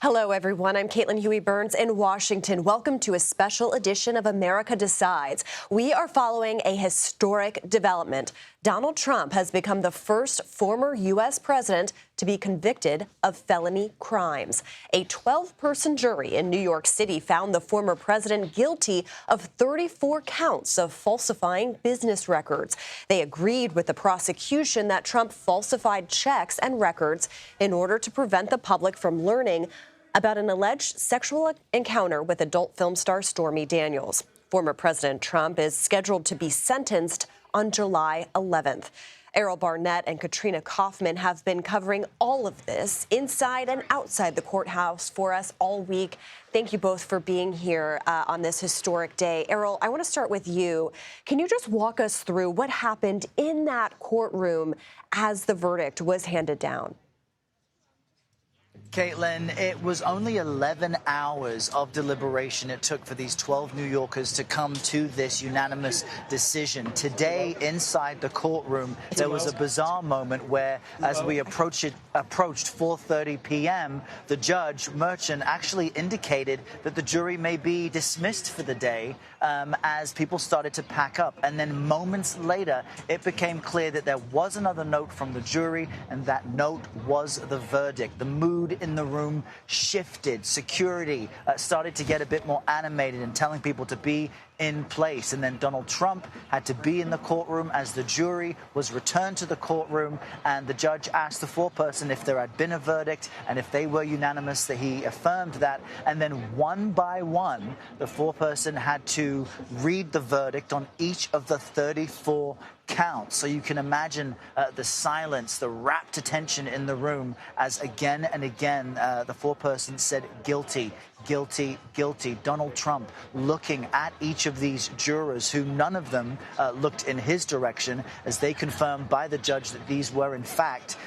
Hello, everyone. I'm Caitlin Huey-Burns in Washington. Welcome to a special edition of America Decides. We are following a historic development. Donald Trump has become the first former U.S. president to be convicted of felony crimes. A 12-person jury in New York City found the former president guilty of 34 counts of falsifying business records. They agreed with the prosecution that Trump falsified checks and records in order to prevent the public from learning about an alleged sexual encounter with adult film star Stormy Daniels. Former President Trump is scheduled to be sentenced on July 11th. Errol Barnett and Katrina Kaufman have been covering all of this inside and outside the courthouse for us all week. Thank you both for being here on this historic day. Errol, I want to start with you. Can you just walk us through what happened in that courtroom as the verdict was handed down? Caitlin, it was only 11 hours of deliberation it took for these 12 New Yorkers to come to this unanimous decision. Today, inside the courtroom, there was a bizarre moment where, as we approached 4:30 p.m., the judge, Merchant, actually indicated that the jury may be dismissed for the day as people started to pack up. And then moments later, it became clear that there was another note from the jury, and that note was the verdict. The mood in the room shifted. Security started to get a bit more animated and telling people to be in place. And then Donald Trump had to be in the courtroom as the jury was returned to the courtroom, and the judge asked the foreperson if there had been a verdict, and if they were unanimous, that he affirmed that. And then one by one, the foreperson had to read the verdict on each of the 34 counts. So you can imagine the silence, the rapt attention in the room as again and again the foreperson said guilty, guilty, guilty. Donald Trump looking at each of these jurors, who none of them looked in his direction, as they confirmed by the judge that these were in fact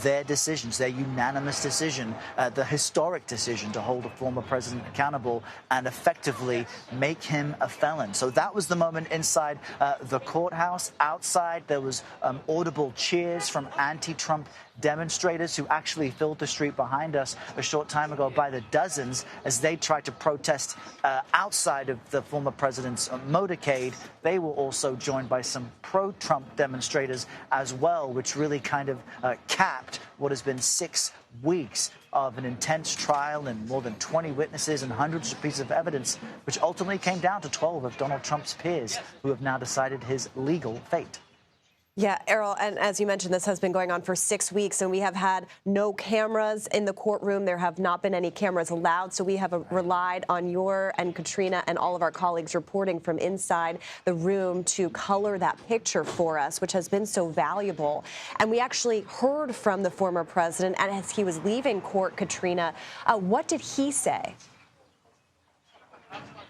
their decisions, their unanimous decision, the historic decision to hold a former president accountable and effectively make him a felon. So that was the moment inside the courthouse. Outside, there was audible cheers from anti-Trump demonstrators who actually filled the street behind us a short time ago by the dozens as they tried to protest outside of the former president's motorcade. They were also joined by some pro-Trump demonstrators as well, which really kind of capped what has been 6 weeks of an intense trial and more than 20 witnesses and hundreds of pieces of evidence, which ultimately came down to 12 of Donald Trump's peers who have now decided his legal fate. Yeah, Errol, and as you mentioned, this has been going on for 6 weeks, and we have had no cameras in the courtroom. There have not been any cameras allowed, so we have relied on your and Katrina and all of our colleagues reporting from inside the room to color that picture for us, which has been so valuable. And we actually heard from the former president, and as he was leaving court, Katrina, what did he say?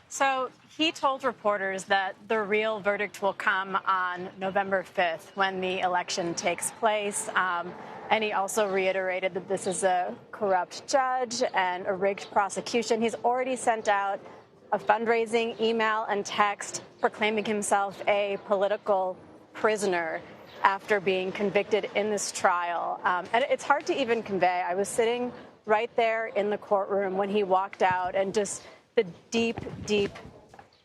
So he told reporters that the real verdict will come on November 5th when the election takes place. And he also reiterated that this is a corrupt judge and a rigged prosecution. He's already sent out a fundraising email and text proclaiming himself a political prisoner after being convicted in this trial. And it's hard to even convey. I was sitting right there in the courtroom when he walked out, and just the deep, deep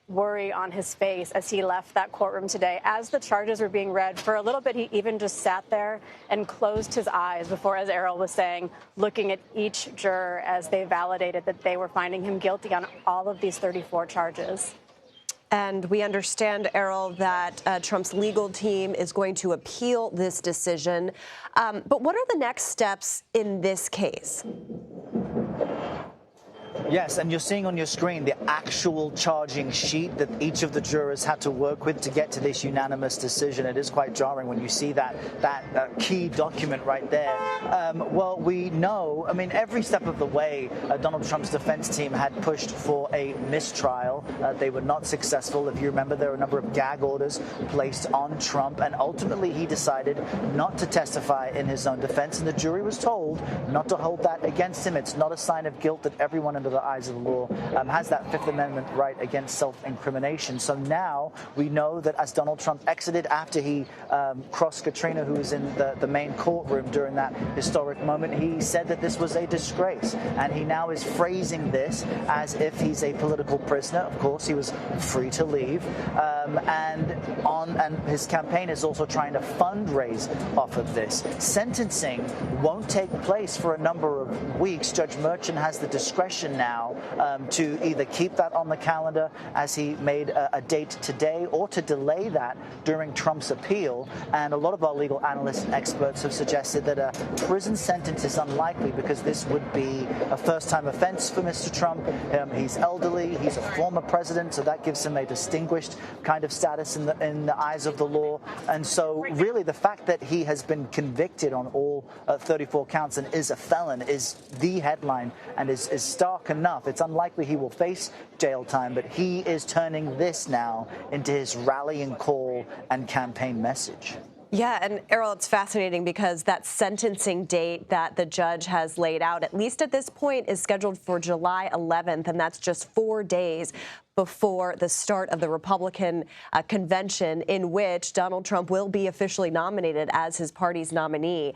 worry on his face as he left that courtroom today. As the charges were being read, for a little bit, he even just sat there and closed his eyes before, as Errol was saying, looking at each juror as they validated that they were finding him guilty on all of these 34 charges. And we understand, Errol, that Trump's legal team is going to appeal this decision. But what are the next steps in this case? Yes, and you're seeing on your screen the actual charging sheet that each of the jurors had to work with to get to this unanimous decision. It is quite jarring when you see that key document right there. Well, we know, I mean, every step of the way, Donald Trump's defense team had pushed for a mistrial. They were not successful. If you remember, there were a number of gag orders placed on Trump, and ultimately he decided not to testify in his own defense, and the jury was told not to hold that against him. It's not a sign of guilt that everyone under the the eyes of the law, has that Fifth Amendment right against self-incrimination. So now we know that as Donald Trump exited after he crossed Katrina, who was in the main courtroom during that historic moment, he said that this was a disgrace. And he now is phrasing this as if he's a political prisoner. Of course, he was free to leave. And his campaign is also trying to fundraise off of this. Sentencing won't take place for a number of weeks. Judge Merchan has the discretion now to either keep that on the calendar as he made a date today, or to delay that during Trump's appeal. And a lot of our legal analysts and experts have suggested that a prison sentence is unlikely because this would be a first-time offense for Mr. Trump. He's elderly, he's a former president, so that gives him a distinguished kind of status in the eyes of the law. And so really the fact that he has been convicted on all 34 counts and is a felon is the headline and is stark enough. It's unlikely he will face jail time, but he is turning this now into his rallying call and campaign message. Yeah, and Errol, it's fascinating because that sentencing date that the judge has laid out, at least at this point, is scheduled for July 11th, and that's just 4 days before the start of the Republican convention, in which Donald Trump will be officially nominated as his party's nominee.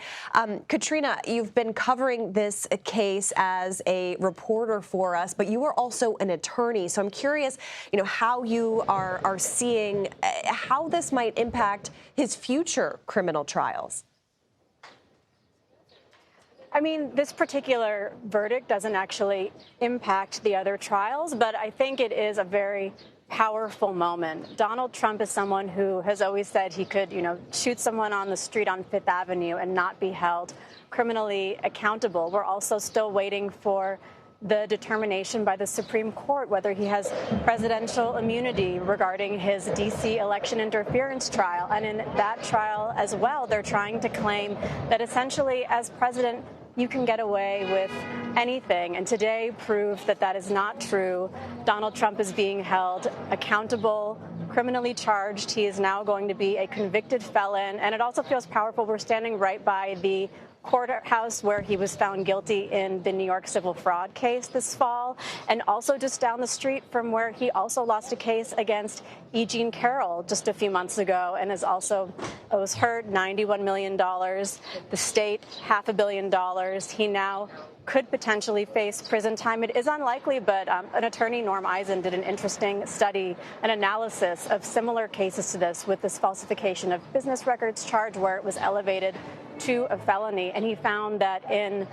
Katrina, you've been covering this case as a reporter for us, but you are also an attorney. So I'm curious, how you are seeing how this might impact his future criminal trials. I mean, this particular verdict doesn't actually impact the other trials, but I think it is a very powerful moment. Donald Trump is someone who has always said he could, shoot someone on the street on Fifth Avenue and not be held criminally accountable. We're also still waiting for the determination by the Supreme Court whether he has presidential immunity regarding his D.C. election interference trial. And in that trial as well, they're trying to claim that essentially as president, you can get away with anything. And today proved that that is not true. Donald Trump is being held accountable, criminally charged. He is now going to be a convicted felon. And it also feels powerful. We're standing right by the courthouse where he was found guilty in the New York civil fraud case this fall, and also just down the street from where he also lost a case against E. Jean Carroll just a few months ago, and was hurt $91 million. The state, $500 million. He now could potentially face prison time. It is unlikely, but an attorney, Norm Eisen, did an interesting study, an analysis of similar cases to this with this falsification of business records charge where it was elevated to a felony. And he found that in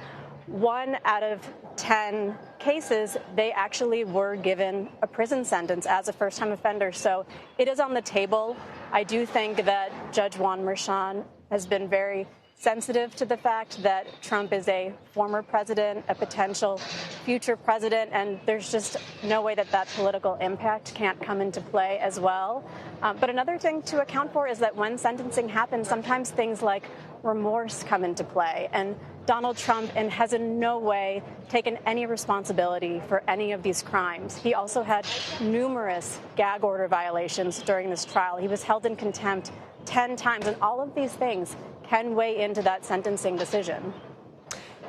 1 out of 10 cases, they actually were given a prison sentence as a first-time offender. So it is on the table. I do think that Judge Juan Merchan has been very sensitive to the fact that Trump is a former president, a potential future president, and there's just no way that that political impact can't come into play as well. But another thing to account for is that when sentencing happens, sometimes things like remorse come into play. And Donald Trump has in no way taken any responsibility for any of these crimes. He also had numerous gag order violations during this trial. He was held in contempt 10 times, and all of these things can weigh into that sentencing decision.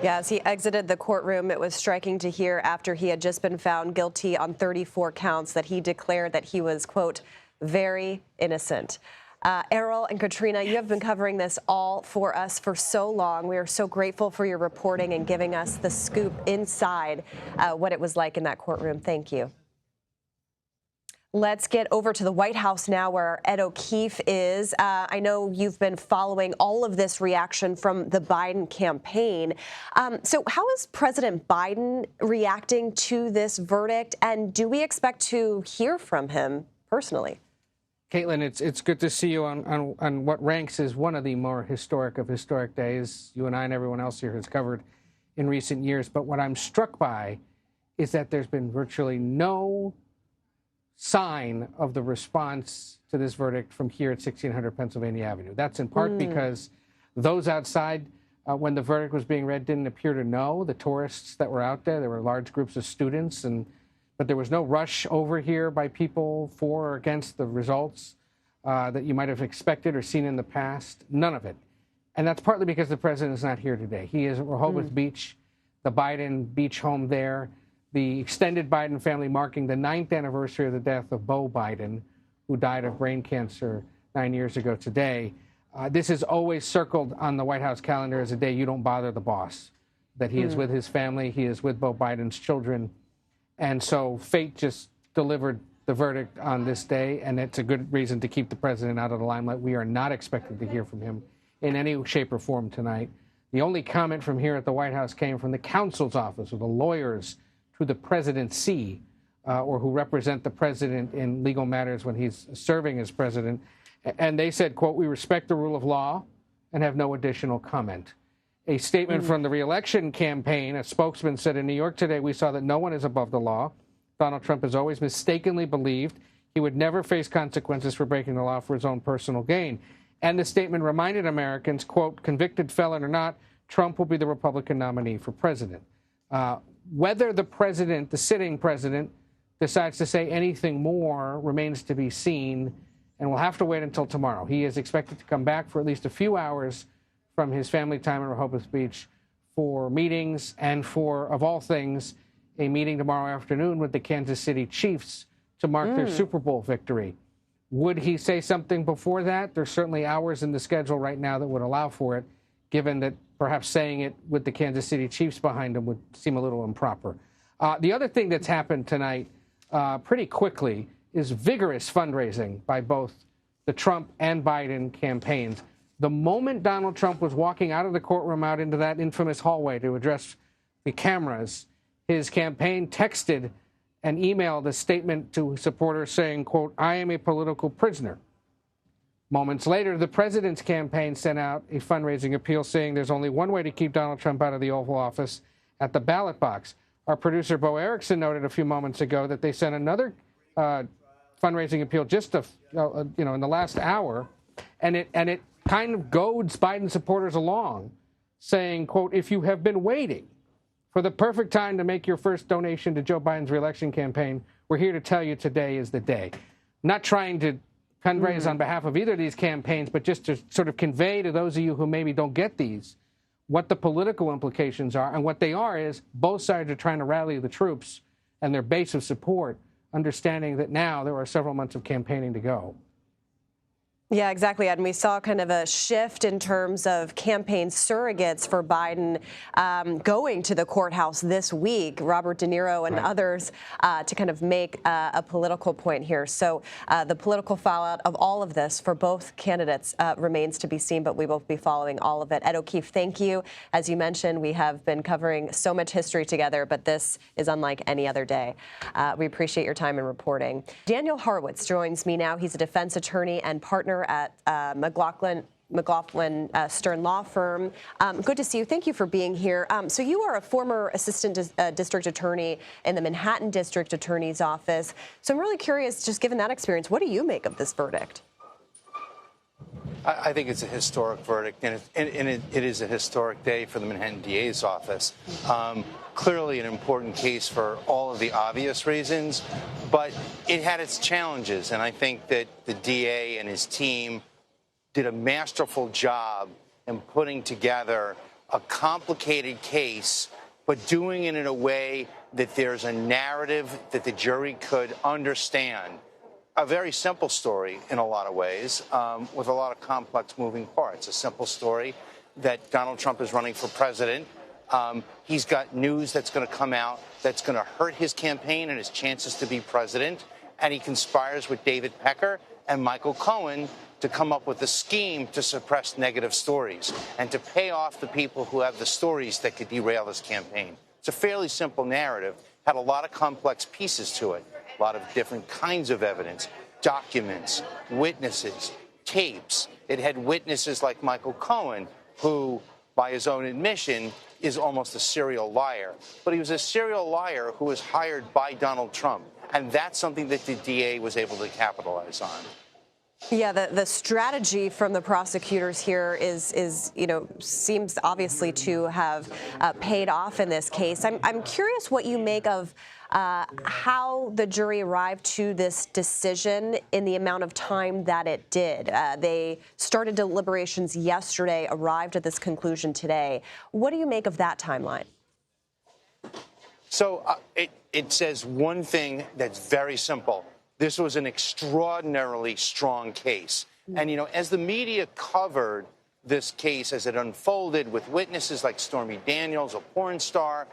Yeah, as he exited the courtroom, it was striking to hear after he had just been found guilty on 34 counts that he declared that he was, quote, very innocent. Errol and Katrina, you have been covering this all for us for so long. We are so grateful for your reporting and giving us the scoop inside what it was like in that courtroom. Thank you. Let's get over to the White House now, where Ed O'Keefe is. I know you've been following all of this reaction from the Biden campaign. So how is President Biden reacting to this verdict, and do we expect to hear from him personally? Caitlin, it's good to see you on what ranks as one of the more historic of historic days you and I and everyone else here has covered in recent years. But what I'm struck by is that there's been virtually no sign of the response to this verdict from here at 1600 Pennsylvania Avenue. That's in part because those outside, when the verdict was being read, didn't appear to know. The tourists that were out there were large groups of students, but there was no rush over here by people for or against the results that you might have expected or seen in the past. None of it. And that's partly because the president is not here today. He is at Rehoboth Beach, the Biden beach home there. the extended Biden family marking the 9th anniversary of the death of Beau Biden, who died of brain cancer 9 years ago today. This is always circled on the White House calendar as a day you don't bother the boss, that he is with his family, he is with Beau Biden's children. And so fate just delivered the verdict on this day, and it's a good reason to keep the president out of the limelight. We are not expected to hear from him in any shape or form tonight. The only comment from here at the White House came from the counsel's office, or the lawyers to the presidency, or who represent the president in legal matters when he's serving as president. And they said, quote, "We respect the rule of law and have no additional comment." A statement from the reelection campaign, a spokesman said, "In New York today, we saw that no one is above the law. Donald Trump has always mistakenly believed he would never face consequences for breaking the law for his own personal gain." And the statement reminded Americans, quote, "Convicted felon or not, Trump will be the Republican nominee for president." Whether the president, the sitting president, decides to say anything more remains to be seen, and we'll have to wait until tomorrow. He is expected to come back for at least a few hours from his family time in Rehoboth Beach for meetings and for, of all things, a meeting tomorrow afternoon with the Kansas City Chiefs to mark their Super Bowl victory. Would he say something before that? There's certainly hours in the schedule right now that would allow for it, given that perhaps saying it with the Kansas City Chiefs behind him would seem a little improper. The other thing that's happened tonight pretty quickly is vigorous fundraising by both the Trump and Biden campaigns. The moment Donald Trump was walking out of the courtroom out into that infamous hallway to address the cameras, his campaign texted and emailed a statement to supporters saying, quote, "I am a political prisoner." Moments later, the president's campaign sent out a fundraising appeal saying there's only one way to keep Donald Trump out of the Oval Office, at the ballot box. Our producer, Bo Erickson, noted a few moments ago that they sent another fundraising appeal just in the last hour, and it kind of goads Biden supporters along, saying, quote, "If you have been waiting for the perfect time to make your first donation to Joe Biden's reelection campaign, we're here to tell you today is the day." Not trying to fundraise on behalf of either of these campaigns, but just to sort of convey to those of you who maybe don't get these what the political implications are. And what they are is both sides are trying to rally the troops and their base of support, understanding that now there are several months of campaigning to go. Yeah, exactly, Ed. And we saw kind of a shift in terms of campaign surrogates for Biden going to the courthouse this week, Robert De Niro and others, to kind of make a political point here. So the political fallout of all of this for both candidates remains to be seen, but we will be following all of it. Ed O'Keefe, thank you. As you mentioned, we have been covering so much history together, but this is unlike any other day. We appreciate your time in reporting. Daniel Horowitz joins me now. He's a defense attorney and partner at McLaughlin Stern Law Firm. Good to see you. Thank you for being here. So you are a former assistant district attorney in the Manhattan District Attorney's Office. So I'm really curious, just given that experience, what do you make of this verdict? I think it's a historic verdict, and it is a historic day for the Manhattan DA's office. Clearly an important case for all of the obvious reasons, but it had its challenges, and I think that the DA and his team did a masterful job in putting together a complicated case, but doing it in a way that there's a narrative that the jury could understand. A very simple story in a lot of ways, with a lot of complex moving parts. A simple story that Donald Trump is running for president. He's got news that's going to come out that's going to hurt his campaign and his chances to be president. And he conspires with David Pecker and Michael Cohen to come up with a scheme to suppress negative stories and to pay off the people who have the stories that could derail his campaign. It's a fairly simple narrative, had a lot of complex pieces to it, a lot of different kinds of evidence, documents, witnesses, tapes. It had witnesses like Michael Cohen, who, by his own admission, is almost a serial liar. But he was a serial liar who was hired by Donald Trump. And that's something that the DA was able to capitalize on. Yeah, the strategy from the prosecutors here is seems obviously to have paid off in this case. I'm curious what you make of how the jury arrived to this decision in the amount of time that it did. They started deliberations yesterday, arrived at this conclusion today. What do you make of that timeline? So it says one thing that's very simple. This was an extraordinarily strong case. And, you know, as the media covered this case as it unfolded with witnesses like Stormy Daniels, a porn star,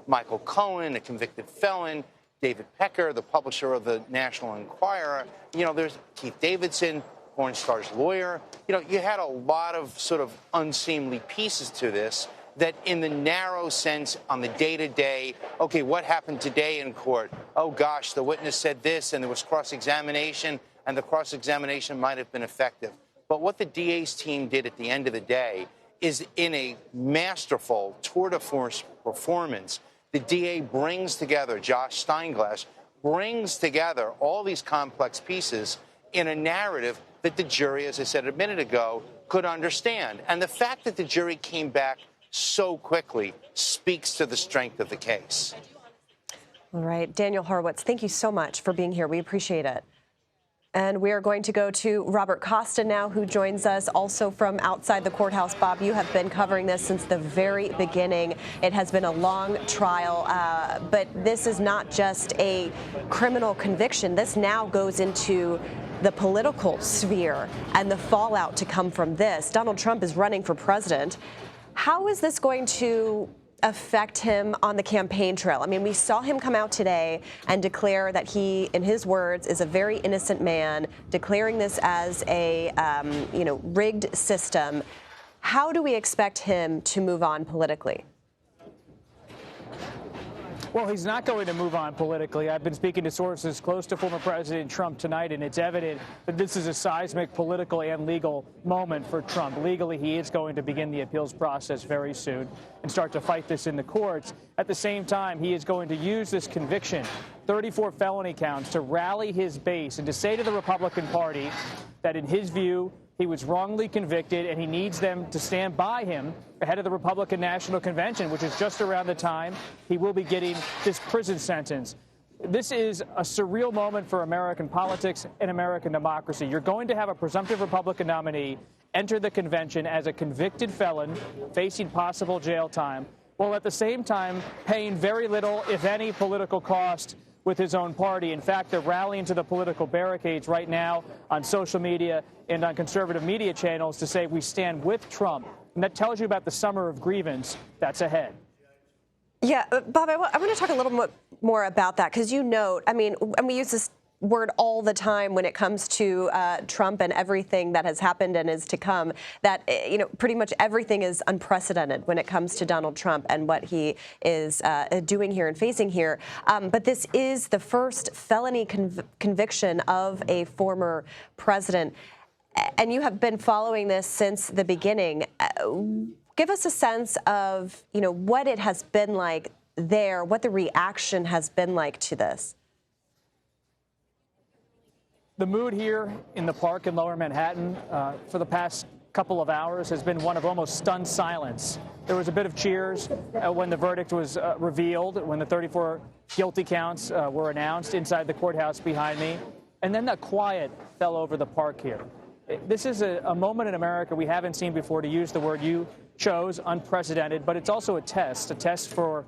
Michael Cohen, a convicted felon, David Pecker, the publisher of the National Enquirer, you know, there's Keith Davidson, porn star's lawyer. You know, you had a lot of sort of unseemly pieces to this that in the narrow sense on the day-to-day, okay, what happened today in court? Oh, gosh, the witness said this, and there was cross-examination, and the cross-examination might have been effective. But what the DA's team did at the end of the day is, in a masterful tour de force performance, the DA brings together, Josh Steinglass, brings together all these complex pieces in a narrative that the jury, as I said a minute ago, could understand. And the fact that the jury came back so quickly speaks to the strength of the case. All right, Daniel Horowitz, thank you so much for being here. We appreciate it. And we are going to go to Robert Costa now, who joins us also from outside the courthouse. Bob, you have been covering this since the very beginning. It has been a long trial, but this is not just a criminal conviction. This now goes into the political sphere and the fallout to come from this. Donald Trump is running for president. How is this going to affect him on the campaign trail? I mean, we saw him come out today and declare that he, in his words, is a very innocent man, declaring this as a rigged system. How do we expect him to move on politically? Well, he's not going to move on politically. I've been speaking to sources close to former President Trump tonight, and it's evident that this is a seismic political and legal moment for Trump. Legally, he is going to begin the appeals process very soon and start to fight this in the courts. At the same time, he is going to use this conviction, 34 felony counts, to rally his base and to say to the Republican Party that, in his view, he was wrongly convicted, and he needs them to stand by him ahead of the Republican National Convention, which is just around the time he will be getting this prison sentence. This is a surreal moment for American politics and American democracy. You're going to have a presumptive Republican nominee enter the convention as a convicted felon facing possible jail time, while at the same time paying very little, if any, political cost with his own party. In fact, they're rallying to the political barricades right now on social media and on conservative media channels to say we stand with Trump. And that tells you about the summer of grievance that's ahead. Yeah, Bob, I want to talk a little more about that, because you note, I mean, and we use this word all the time when it comes to Trump and everything that has happened and is to come, that, you know, pretty much everything is unprecedented when it comes to Donald Trump and what he is doing here and facing here. But this is the first felony conviction of a former president. And you have been following this since the beginning. Give us a sense of, you know, what it has been like there, what the reaction has been like to this. The mood here in the park in Lower Manhattan for the past couple of hours has been one of almost stunned silence. There was a bit of cheers when the verdict was revealed, when the 34 guilty counts were announced inside the courthouse behind me. And then that quiet fell over the park here. This is a moment in America we haven't seen before, to use the word you chose, unprecedented, but it's also a test for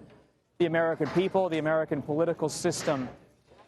the American people, the American political system.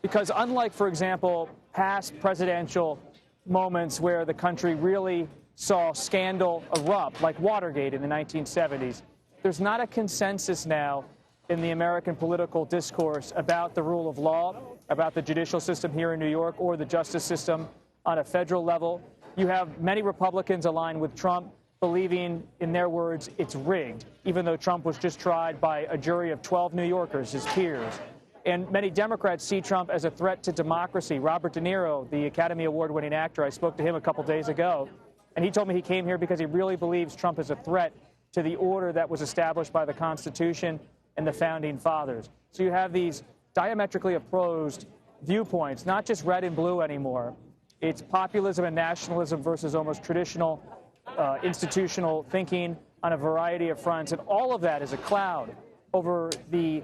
Because unlike, for example, past presidential moments where the country really saw scandal erupt, like Watergate in the 1970s, there's not a consensus now in the American political discourse about the rule of law, about the judicial system here in New York, or the justice system on a federal level. You have many Republicans aligned with Trump, believing, in their words, it's rigged, even though Trump was just tried by a jury of 12 New Yorkers, his peers. And many Democrats see Trump as a threat to democracy. Robert De Niro, the Academy Award-winning actor, I spoke to him a couple days ago, and he told me he came here because he really believes Trump is a threat to the order that was established by the Constitution and the Founding Fathers. So you have these diametrically opposed viewpoints, not just red and blue anymore. It's populism and nationalism versus almost traditional institutional thinking on a variety of fronts. And all of that is a cloud over the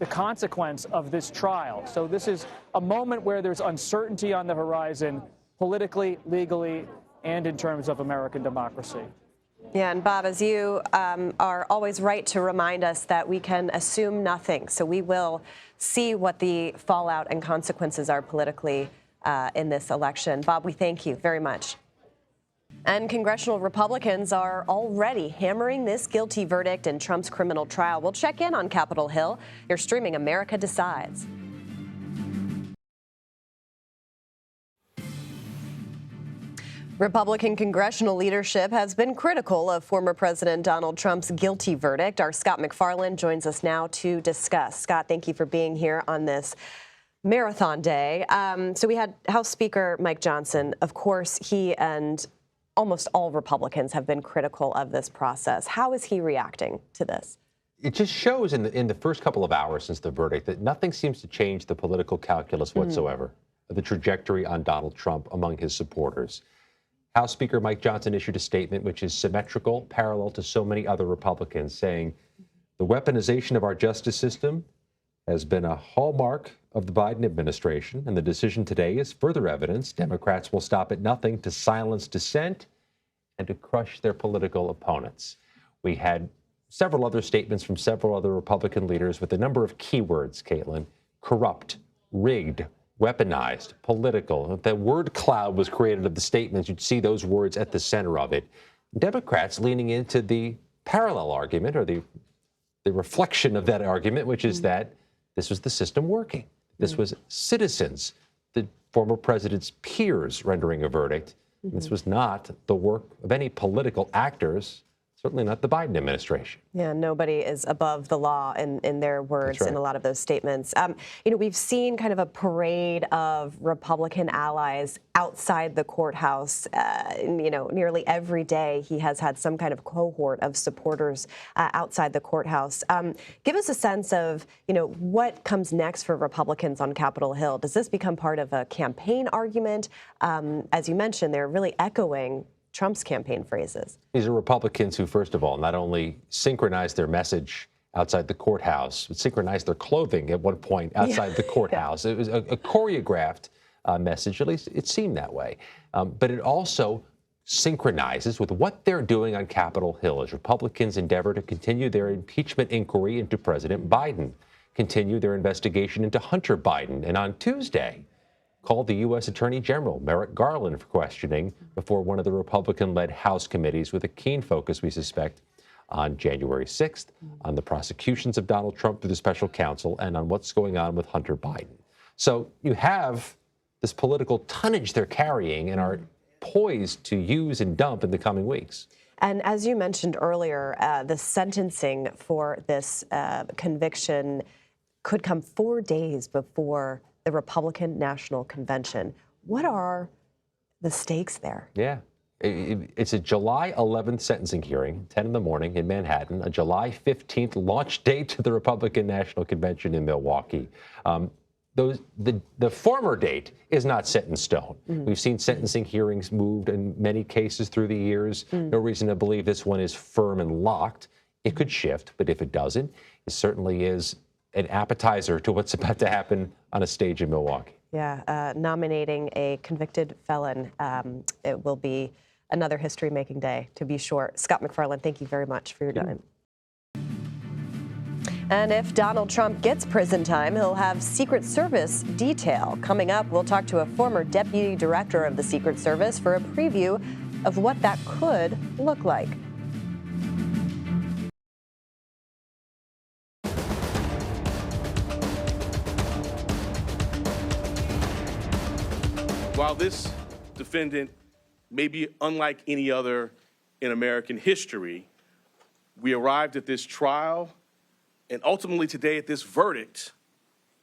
consequence of this trial. So this is a moment where there's uncertainty on the horizon, politically, legally, and in terms of American democracy. Yeah, and Bob, as you are always right to remind us that we can assume nothing. So we will see what the fallout and consequences are politically in this election. Bob, we thank you very much. And congressional Republicans are already hammering this guilty verdict in Trump's criminal trial. We'll check in on Capitol Hill. You're streaming America Decides. Republican congressional leadership has been critical of former President Donald Trump's guilty verdict. Our Scott McFarland joins us now to discuss. Scott, thank you for being here on this marathon day. So we had House Speaker Mike Johnson. Of course, he and almost all Republicans have been critical of this process. How is he reacting to this? It just shows in the first couple of hours since the verdict that nothing seems to change the political calculus whatsoever, the trajectory on Donald Trump among his supporters. House Speaker Mike Johnson issued a statement which is symmetrical, parallel to so many other Republicans, saying the weaponization of our justice system has been a hallmark of the Biden administration, and the decision today is further evidence Democrats will stop at nothing to silence dissent and to crush their political opponents. We had several other statements from several other Republican leaders with a number of keywords, Caitlin: corrupt, rigged, weaponized, political. If that word cloud was created of the statements, you'd see those words at the center of it. Democrats leaning into the parallel argument, or the reflection of that argument, which is that this was the system working. This was citizens, the former president's peers, rendering a verdict. This was not the work of any political actors, certainly not the Biden administration. Yeah, nobody is above the law in their words in a lot of those statements. We've seen kind of a parade of Republican allies outside the courthouse. Nearly every day he has had some kind of cohort of supporters outside the courthouse. Give us a sense of, what comes next for Republicans on Capitol Hill. Does this become part of a campaign argument? As you mentioned, they're really echoing Trump's campaign phrases. These are Republicans who, first of all, not only synchronized their message outside the courthouse, but synchronized their clothing at one point outside the courthouse. It was a choreographed message, at least it seemed that way. But it also synchronizes with what they're doing on Capitol Hill as Republicans endeavor to continue their impeachment inquiry into President Biden, continue their investigation into Hunter Biden, and on Tuesday, called the U.S. Attorney General Merrick Garland for questioning before one of the Republican-led House committees, with a keen focus, we suspect, on January 6th, on the prosecutions of Donald Trump through the special counsel, and on what's going on with Hunter Biden. So you have this political tonnage they're carrying and are poised to use and dump in the coming weeks. And as you mentioned earlier, the sentencing for this conviction could come 4 days before the Republican National Convention. What are the stakes there? Yeah. It's a July 11th sentencing hearing, 10 in the morning in Manhattan, a July 15th launch date to the Republican National Convention in Milwaukee. The former date is not set in stone. We've seen sentencing hearings moved in many cases through the years. No reason to believe this one is firm and locked. It could shift, but if it doesn't, it certainly is an appetizer to what's about to happen on a stage in Milwaukee. Yeah, nominating a convicted felon. It will be another history-making day, to be sure. Scott McFarland, thank you very much for your time. And if Donald Trump gets prison time, he'll have Secret Service detail. Coming up, we'll talk to a former deputy director of the Secret Service for a preview of what that could look like. While this defendant may be unlike any other in American history, we arrived at this trial and ultimately today at this verdict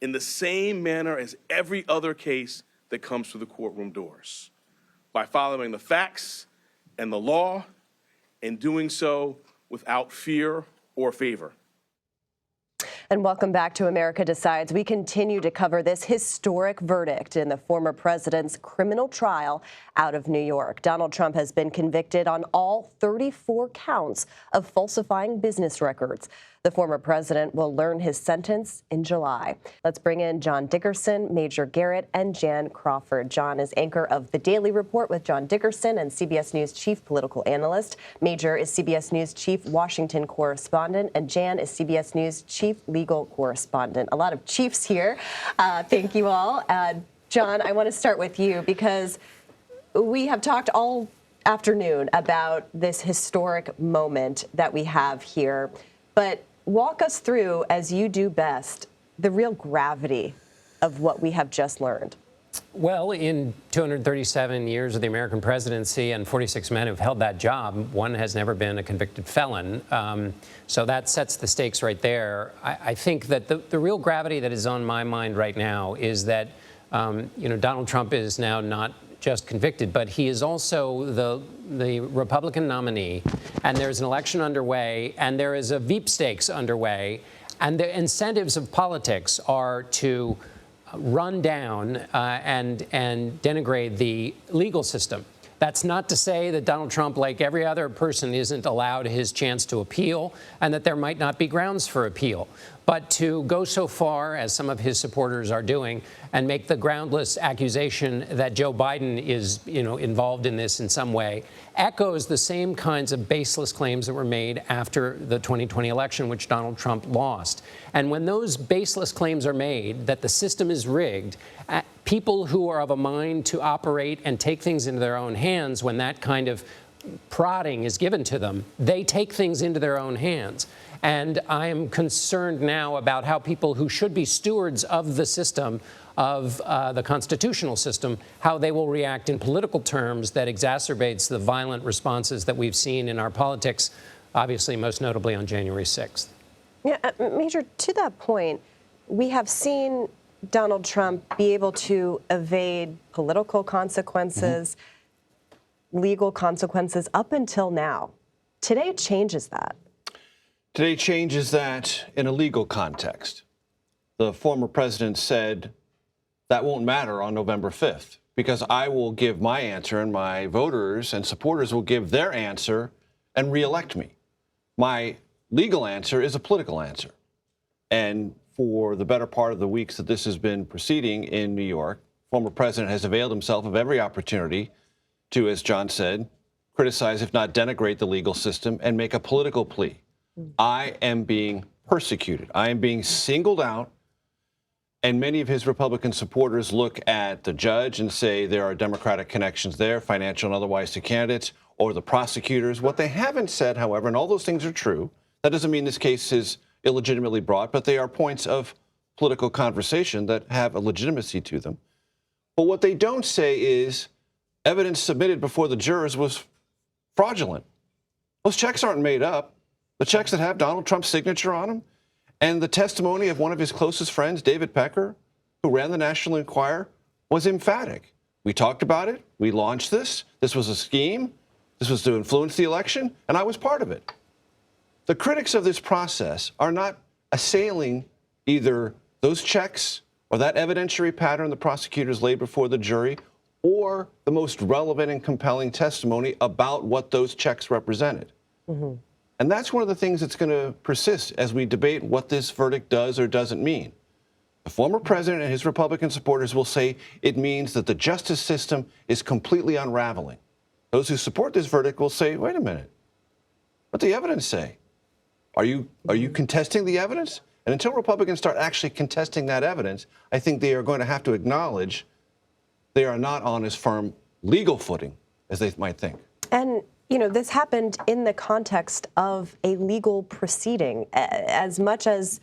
in the same manner as every other case that comes through the courtroom doors, by following the facts and the law and doing so without fear or favor. And welcome back to America Decides. We continue to cover this historic verdict in the former president's criminal trial out of New York. Donald Trump has been convicted on all 34 counts of falsifying business records. The former president will learn his sentence in July. Let's bring in John Dickerson, Major Garrett, and Jan Crawford. John is anchor of The Daily Report with John Dickerson and CBS News chief political analyst. Major is CBS News chief Washington correspondent, and Jan is CBS News chief legal correspondent. A lot of chiefs here. Thank you all. John, I want to start with you because we have talked all afternoon about this historic moment that we have here. But walk us through, as you do best, the real gravity of what we have just learned. Well, in 237 years of the American presidency and 46 men who've held that job, one has never been a convicted felon. So that sets the stakes right there. I think that the real gravity that is on my mind right now is that Donald Trump is now not just convicted, but he is also the Republican nominee, and there's an election underway, and there is a Veep stakes underway, and the incentives of politics are to run down and denigrate the legal system. That's not to say that Donald Trump, like every other person, isn't allowed his chance to appeal and that there might not be grounds for appeal. But to go so far, as some of his supporters are doing, and make the groundless accusation that Joe Biden is, involved in this in some way, echoes the same kinds of baseless claims that were made after the 2020 election, which Donald Trump lost. And when those baseless claims are made that the system is rigged, people who are of a mind to operate and take things into their own hands, when that kind of prodding is given to them, they take things into their own hands. And I am concerned now about how people who should be stewards of the system, of the constitutional system, how they will react in political terms that exacerbates the violent responses that we've seen in our politics, obviously most notably on January 6th. Yeah, Major, to that point, we have seen Donald Trump be able to evade political consequences, legal consequences up until now. Today changes that. Today changes that in a legal context. The former president said that won't matter on November 5th because I will give my answer and my voters and supporters will give their answer and reelect me. My legal answer is a political answer. And for the better part of the weeks that this has been proceeding in New York, former president has availed himself of every opportunity to, as John said, criticize, if not denigrate, the legal system and make a political plea. I am being persecuted. I am being singled out. And many of his Republican supporters look at the judge and say there are Democratic connections there, financial and otherwise, to candidates, or the prosecutors. What they haven't said, however, and all those things are true, that doesn't mean this case is illegitimately brought, but they are points of political conversation that have a legitimacy to them. But what they don't say is evidence submitted before the jurors was fraudulent. Those checks aren't made up. The checks that have Donald Trump's signature on them, and the testimony of one of his closest friends, David Pecker, who ran the National Enquirer, was emphatic. We talked about it. We launched this. This was a scheme. This was to influence the election, and I was part of it. The critics of this process are not assailing either those checks or that evidentiary pattern the prosecutors laid before the jury or the most relevant and compelling testimony about what those checks represented. And that's one of the things that's going to persist as we debate what this verdict does or doesn't mean. The former president and his Republican supporters will say it means that the justice system is completely unraveling. Those who support this verdict will say, wait a minute, what did the evidence say? Are you contesting the evidence? And until Republicans start actually contesting that evidence, I think they are going to have to acknowledge they are not on as firm legal footing as they might think. And this happened in the context of a legal proceeding. As much as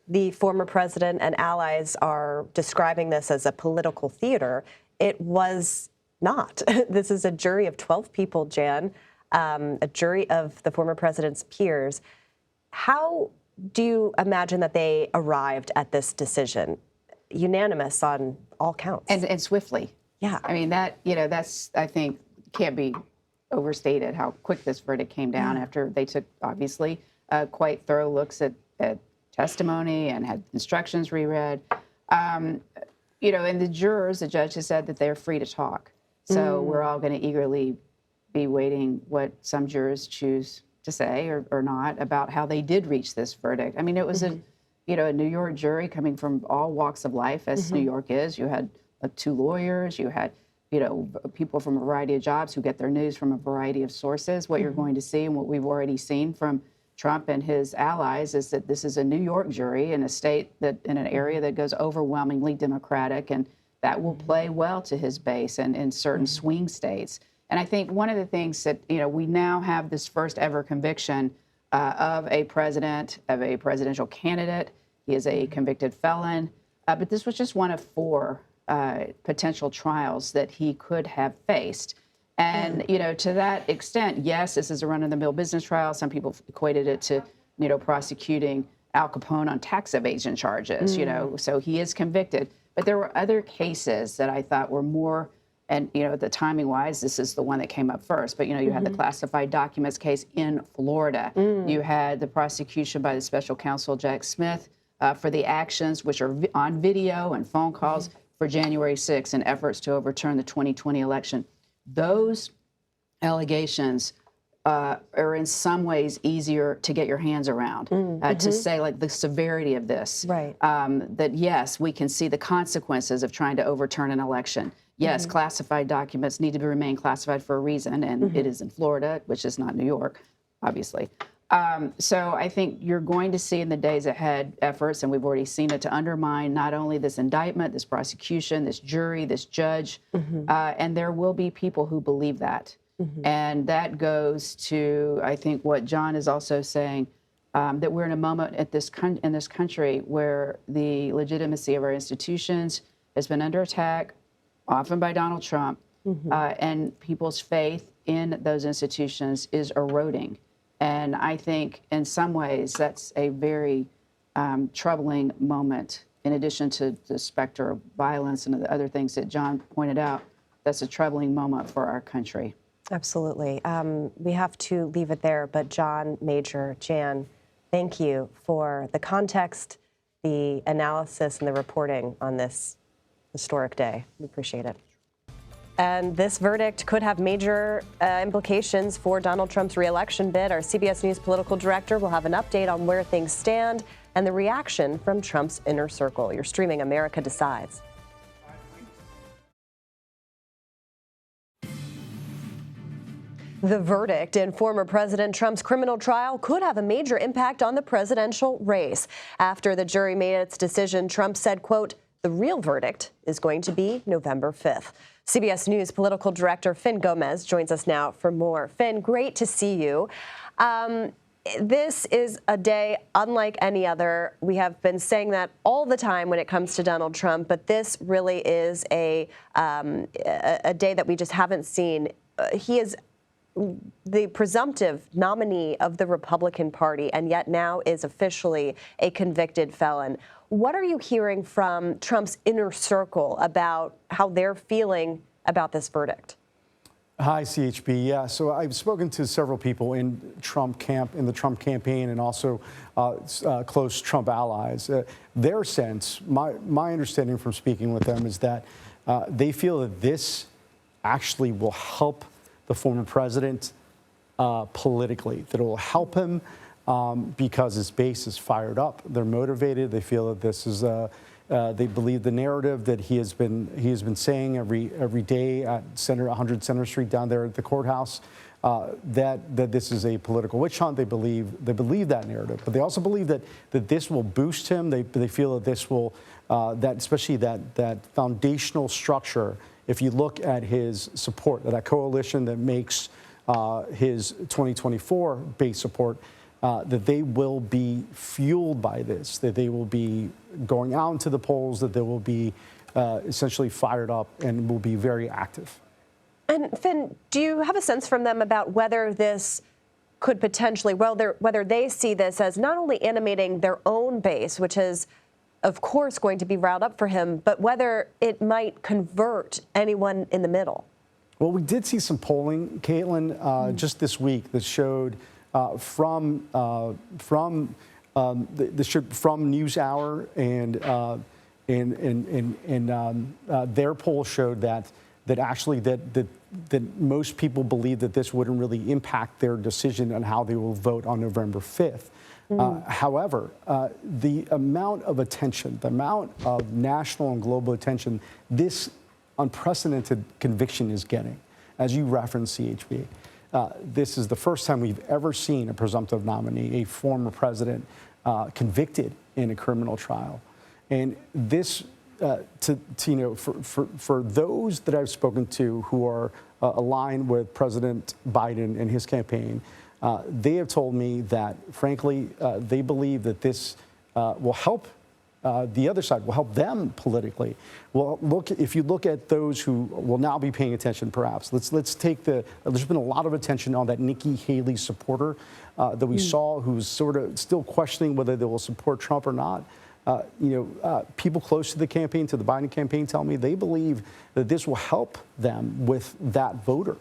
the former president and allies are describing this as a political theater, it was not. This is a jury of 12 people, Jan, a jury of the former president's peers. How do you imagine that they arrived at this decision? Unanimous on all counts. And swiftly. Yeah. I mean, that's, I think, can't be overstated how quick this verdict came down after they took, obviously, quite thorough looks at testimony and had instructions reread. And the jurors, the judge has said that they're free to talk. So we're all going to eagerly be waiting what some jurors choose to say or not about how they did reach this verdict. I mean, it was a New York jury coming from all walks of life, as New York is. You had 2 lawyers, you had people from a variety of jobs who get their news from a variety of sources. What you're going to see and what we've already seen from Trump and his allies is that this is a New York jury in a state in an area that goes overwhelmingly Democratic, and that will play well to his base and in certain swing states. And I think one of the things that, we now have this first ever conviction of a president, of a presidential candidate. He is a convicted felon, but this was just one of 4 potential trials that he could have faced. And, to that extent, yes, this is a run-of-the-mill business trial. Some people equated it to, prosecuting Al Capone on tax evasion charges, so he is convicted. But there were other cases that I thought were more, and, the timing-wise, this is the one that came up first. But, you had the classified documents case in Florida. You had the prosecution by the special counsel, Jack Smith, for the actions, which are on video and phone calls for January 6th and efforts to overturn the 2020 election. Those allegations are in some ways easier to get your hands around, to say, like, the severity of this. Right. That, yes, we can see the consequences of trying to overturn an election. Yes, classified documents need to remain classified for a reason, and it is in Florida, which is not New York, obviously. So I think you're going to see in the days ahead efforts, and we've already seen it, to undermine not only this indictment, this prosecution, this jury, this judge, and there will be people who believe that. And that goes to, I think, what John is also saying, that we're in a moment in this country where the legitimacy of our institutions has been under attack, often by Donald Trump, and people's faith in those institutions is eroding. And I think in some ways that's a very troubling moment, in addition to the specter of violence and the other things that John pointed out. That's a troubling moment for our country. Absolutely. We have to leave it there, but John, Major, Jan, thank you for the context, the analysis, and the reporting on this historic day. We appreciate it. And this verdict could have major implications for Donald Trump's re-election bid. Our CBS News political director will have an update on where things stand and the reaction from Trump's inner circle. You're streaming America Decides. The verdict in former President Trump's criminal trial could have a major impact on the presidential race. After the jury made its decision, Trump said, quote, "The real verdict is going to be November 5th. CBS News political director Finn Gomez joins us now for more. Finn, great to see you. This is a day unlike any other. We have been saying that all the time when it comes to Donald Trump, but this really is a day that we just haven't seen. He is the presumptive nominee of the Republican Party, and yet now is officially a convicted felon. What are you hearing from Trump's inner circle about how they're feeling about this verdict? Hi, CHB. Yeah, so I've spoken to several people in the Trump campaign, and also close Trump allies. Their sense, my understanding from speaking with them, is that they feel that this actually will help the former president politically, that it will help him because his base is fired up. They're motivated. They feel that this is they believe the narrative that he has been saying every day at 100 Center Street down there at the courthouse, that this is a political witch hunt. They believe that narrative, but they also believe that this will boost him. They feel that this will especially that foundational structure. If you look at his support, that coalition that makes his 2024 base support, that they will be fueled by this, that they will be going out into the polls, that they will be essentially fired up and will be very active. And Finn, do you have a sense from them about whether this could potentially, whether they see this as not only animating their own base, which is of course going to be riled up for him, but whether it might convert anyone in the middle? Well, we did see some polling, Caitlin, just this week that showed from NewsHour and their poll showed that actually that that most people believe that this wouldn't really impact their decision on how they will vote on November 5th. However, the amount of attention, the amount of national and global attention this unprecedented conviction is getting, as you referenced, CHB, this is the first time we've ever seen a presumptive nominee, a former president, convicted in a criminal trial. And this, for those that I've spoken to who are aligned with President Biden and his campaign, they have told me that, frankly, they believe that this will help the other side, will help them politically. Well, if you look at those who will now be paying attention, perhaps, let's take there's been a lot of attention on that Nikki Haley supporter that we saw, who's sort of still questioning whether they will support Trump or not. People close to the campaign, to the Biden campaign, tell me they believe that this will help them with that voter.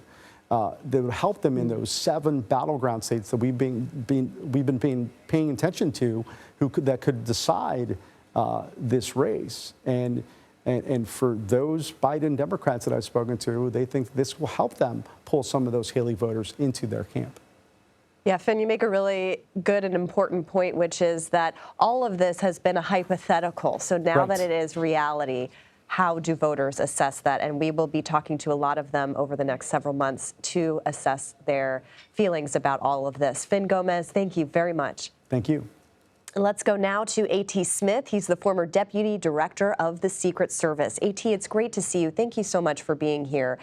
That would help them in those 7 battleground states that we've been paying attention to, that could decide this race. And for those Biden Democrats that I've spoken to, they think this will help them pull some of those Haley voters into their camp. Yeah, Finn, you make a really good and important point, which is that all of this has been a hypothetical. So now that it is reality, how do voters assess that? And we will be talking to a lot of them over the next several months to assess their feelings about all of this. Finn Gomez, thank you very much. Thank you. Let's go now to A.T. Smith. He's the former Deputy Director of the Secret Service. A.T., it's great to see you. Thank you so much for being here.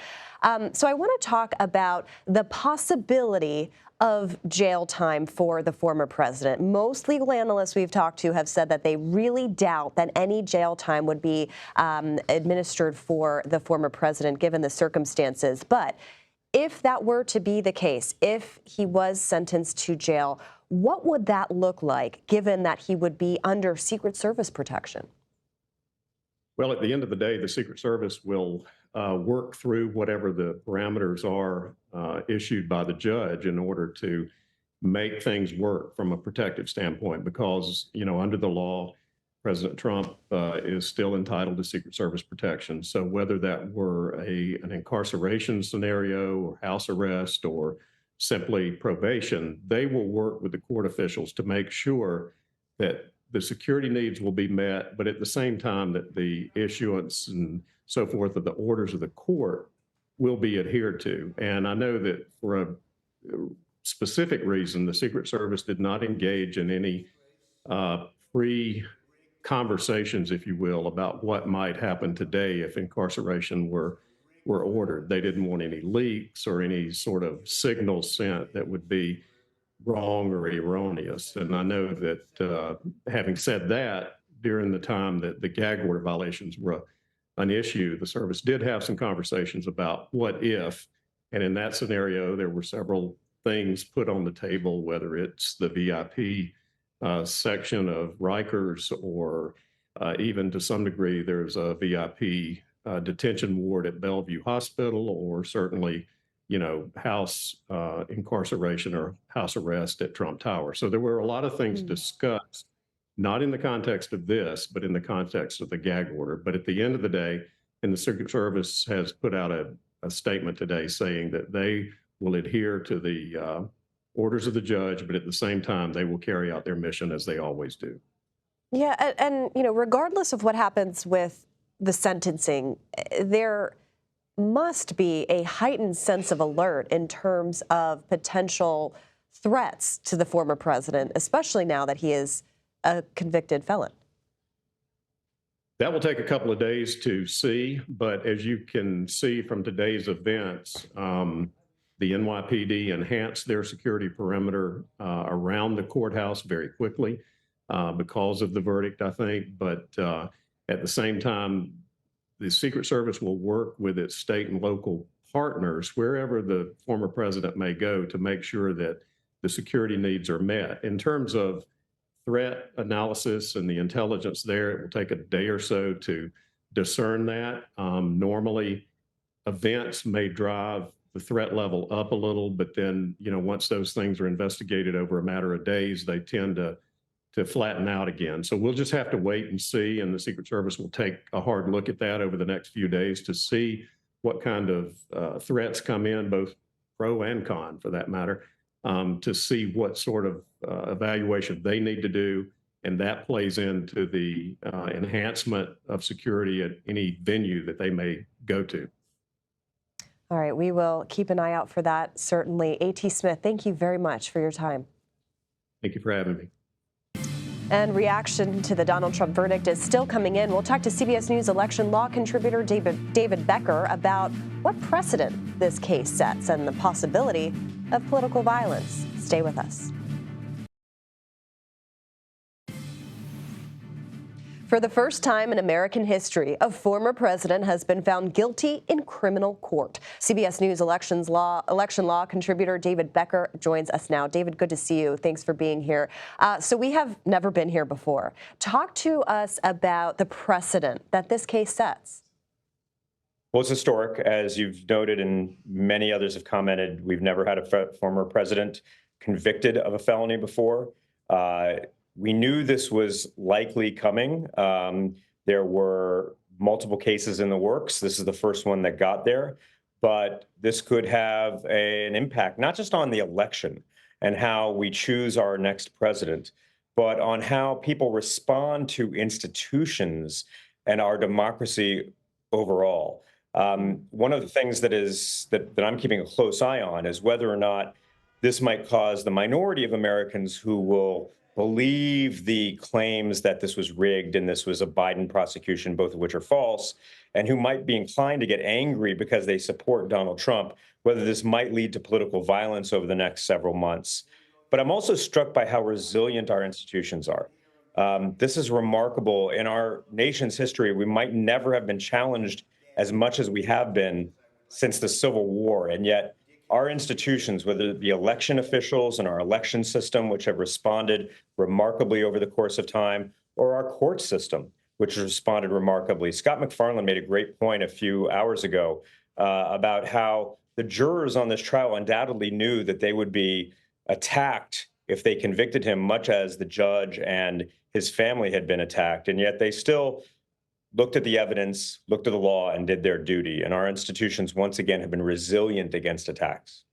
So I want to talk about the possibility of jail time for the former president. Most legal analysts we've talked to have said that they really doubt that any jail time would be administered for the former president, given the circumstances. But if that were to be the case, if he was sentenced to jail, what would that look like, given that he would be under Secret Service protection? Well, at the end of the day, the Secret Service will work through whatever the parameters are issued by the judge in order to make things work from a protective standpoint, because, under the law, President Trump is still entitled to Secret Service protection. So whether that were an incarceration scenario or house arrest or simply probation, they will work with the court officials to make sure that the security needs will be met, but at the same time that the issuance and so forth of the orders of the court will be adhered to. And I know that for a specific reason, the Secret Service did not engage in any free conversations, if you will, about what might happen today if incarceration were ordered. They didn't want any leaks or any sort of signal sent that would be wrong or erroneous. And I know that having said that, during the time that the gag order violations were an issue, the service did have some conversations about what if, and in that scenario, there were several things put on the table, whether it's the VIP section of Rikers or even to some degree, there's a VIP detention ward at Bellevue Hospital, or certainly, house incarceration or house arrest at Trump Tower. So there were a lot of things discussed, not in the context of this, but in the context of the gag order. But at the end of the day, and the Secret Service has put out a statement today saying that they will adhere to the orders of the judge, but at the same time, they will carry out their mission as they always do. Yeah, and regardless of what happens with the sentencing, there must be a heightened sense of alert in terms of potential threats to the former president, especially now that he is a convicted felon. That will take a couple of days to see, but as you can see from today's events, the NYPD enhanced their security perimeter around the courthouse very quickly because of the verdict, I think. But at the same time, the Secret Service will work with its state and local partners wherever the former president may go to make sure that the security needs are met. In terms of threat analysis and the intelligence there, it will take a day or so to discern that. Normally, events may drive the threat level up a little, but then, once those things are investigated over a matter of days, they tend to flatten out again. So we'll just have to wait and see, and the Secret Service will take a hard look at that over the next few days to see what kind of threats come in, both pro and con for that matter, to see what sort of evaluation they need to do. And that plays into the enhancement of security at any venue that they may go to. All right, we will keep an eye out for that, certainly. A.T. Smith, thank you very much for your time. Thank you for having me. And reaction to the Donald Trump verdict is still coming in. We'll talk to CBS News election law contributor David Becker about what precedent this case sets and the possibility of political violence. Stay with us. For the first time in American history, a former president has been found guilty in criminal court. CBS News election law contributor David Becker joins us now. David, good to see you. Thanks for being here. So we have never been here before. Talk to us about the precedent that this case sets. Well, it's historic, as you've noted, and many others have commented. We've never had a former president convicted of a felony before. We knew this was likely coming. There were multiple cases in the works. This is the first one that got there. But this could have an impact, not just on the election and how we choose our next president, but on how people respond to institutions and our democracy overall. One of the things that I'm keeping a close eye on is whether or not this might cause the minority of Americans who will believe the claims that this was rigged and this was a Biden prosecution, both of which are false, and who might be inclined to get angry because they support Donald Trump, whether this might lead to political violence over the next several months. But I'm also struck by how resilient our institutions are. This is remarkable. In our nation's history, we might never have been challenged as much as we have been since the Civil War, and yet our institutions, whether it be election officials and our election system, which have responded remarkably over the course of time, or our court system, which has responded remarkably. Scott McFarland made a great point a few hours ago about how the jurors on this trial undoubtedly knew that they would be attacked if they convicted him, much as the judge and his family had been attacked. And yet they still looked at the evidence, looked at the law, and did their duty. And our institutions, once again, have been resilient against attacks.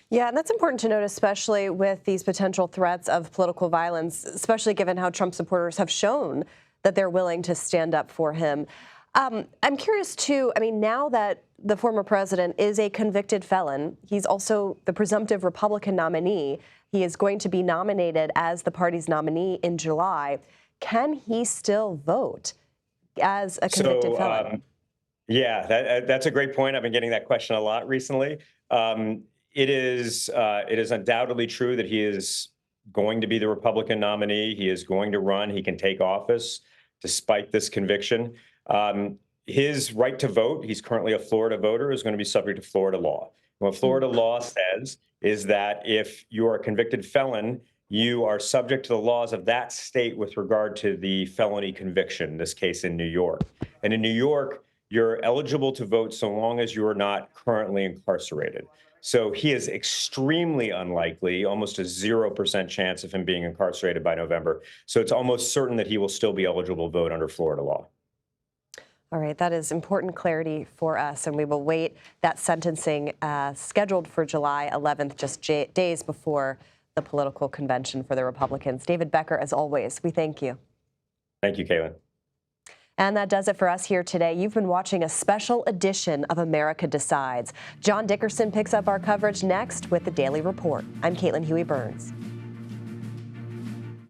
Yeah, and that's important to note, especially with these potential threats of political violence, especially given how Trump supporters have shown that they're willing to stand up for him. I'm curious, too, now that the former president is a convicted felon, he's also the presumptive Republican nominee. He is going to be nominated as the party's nominee in July. Can he still vote as a convicted felon? Yeah, that's a great point. I've been getting that question a lot recently. It is undoubtedly true that he is going to be the Republican nominee. He is going to run. He can take office despite this conviction. His right to vote, he's currently a Florida voter, is going to be subject to Florida law. What Florida law says is that if you are a convicted felon, you are subject to the laws of that state with regard to the felony conviction, in this case in New York. And in New York, you're eligible to vote so long as you are not currently incarcerated. So he is extremely unlikely, almost a 0% chance of him being incarcerated by November. So it's almost certain that he will still be eligible to vote under Florida law. All right, that is important clarity for us, and we will wait that sentencing scheduled for July 11th, just days before the political convention for the Republicans. David Becker, as always, we thank you. Thank you, Caitlin. And that does it for us here today. You've been watching a special edition of America Decides. John Dickerson picks up our coverage next with the Daily Report. I'm Caitlin Huey-Burns.